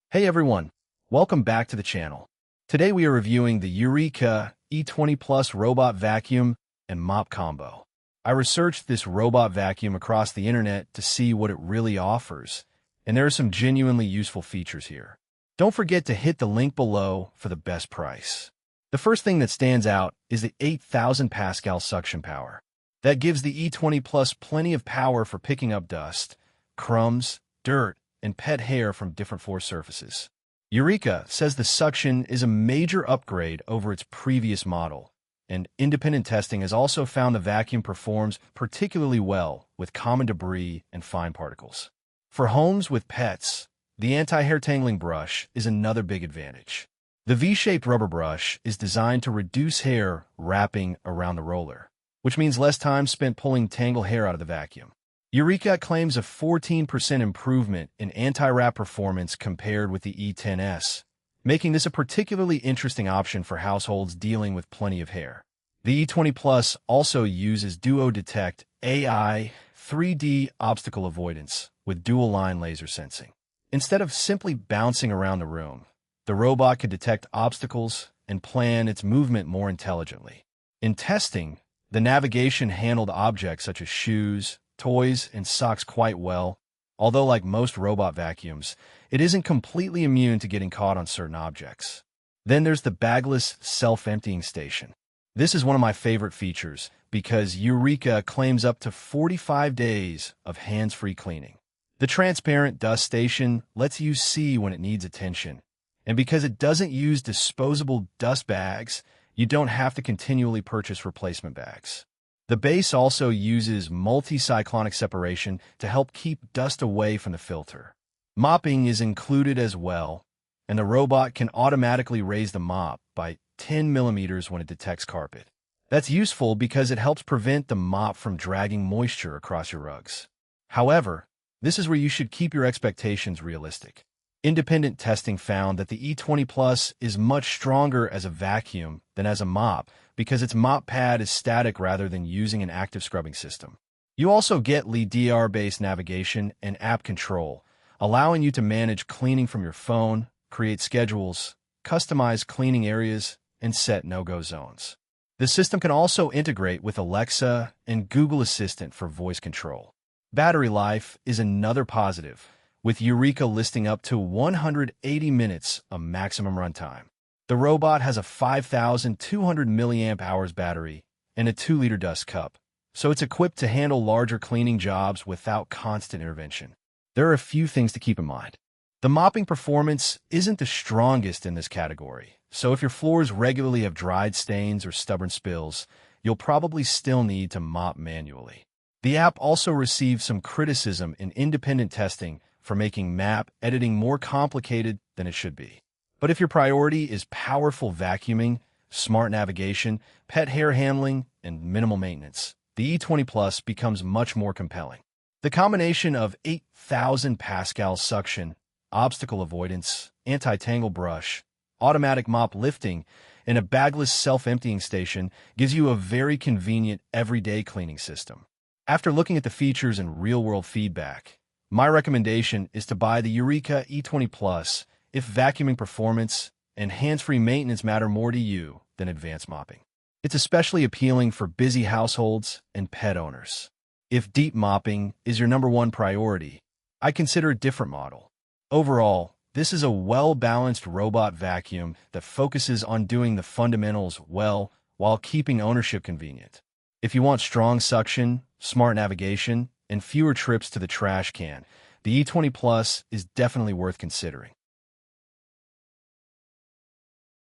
Hey everyone, welcome back to the channel. Today we are reviewing the Eureka E20 Plus robot vacuum and mop combo. I researched this robot vacuum across the internet to see what it really offers, and there are some genuinely useful features here. Don't forget to hit the link below for the best price. The first thing that stands out is the 8,000 Pascal suction power. That gives the E20 Plus plenty of power for picking up dust, crumbs, dirt, and pet hair from different floor surfaces. Eureka says the suction is a major upgrade over its previous model, and independent testing has also found the vacuum performs particularly well with common debris and fine particles. For homes with pets, the anti-hair-tangling brush is another big advantage. The V-shaped rubber brush is designed to reduce hair wrapping around the roller, which means less time spent pulling tangled hair out of the vacuum. Eureka claims a 14% improvement in anti-wrap performance compared with the E10s, making this a particularly interesting option for households dealing with plenty of hair. The E20 Plus also uses DuoDetect AI 3D obstacle avoidance with dual-line laser sensing. Instead of simply bouncing around the room, the robot could detect obstacles and plan its movement more intelligently. In testing, the navigation handled objects such as shoes, toys, and socks quite well, although like most robot vacuums, it isn't completely immune to getting caught on certain objects. Then there's the Bagless self-emptying station. This is one of my favorite features because Eureka claims up to 45 days of hands-free cleaning. The transparent dust station lets you see when it needs attention, and because it doesn't use disposable dust bags, you don't have to continually purchase replacement bags. The base also uses multi-cyclonic separation to help keep dust away from the filter. Mopping is included as well, and the robot can automatically raise the mop by 10 millimeters when it detects carpet. That's useful because it helps prevent the mop from dragging moisture across your rugs. However, this is where you should keep your expectations realistic. Independent testing found that the E20 Plus is much stronger as a vacuum than as a mop because its mop pad is static rather than using an active scrubbing system. You also get LiDAR-based navigation and app control, allowing you to manage cleaning from your phone, create schedules, customize cleaning areas, and set no-go zones. The system can also integrate with Alexa and Google Assistant for voice control. Battery life is another positive, with Eureka listing up to 180 minutes of maximum runtime. The robot has a 5,200 milliamp hours battery and a 2-liter dust cup, so it's equipped to handle larger cleaning jobs without constant intervention. There are a few things to keep in mind. The mopping performance isn't the strongest in this category, so if your floors regularly have dried stains or stubborn spills, you'll probably still need to mop manually. The app also received some criticism in independent testing for making map editing more complicated than it should be. But if your priority is powerful vacuuming, smart navigation, pet hair handling, and minimal maintenance, the E20 Plus becomes much more compelling. The combination of 8,000 Pascal suction, obstacle avoidance, anti-tangle brush, automatic mop lifting, and a bagless self-emptying station gives you a very convenient everyday cleaning system. After looking at the features and real-world feedback, my recommendation is to buy the Eureka E20 Plus if vacuuming performance and hands-free maintenance matter more to you than advanced mopping. It's especially appealing for busy households and pet owners. If deep mopping is your number one priority, I consider a different model. Overall, this is a well-balanced robot vacuum that focuses on doing the fundamentals well while keeping ownership convenient. If you want strong suction, smart navigation, and fewer trips to the trash can, the E20 Plus is definitely worth considering.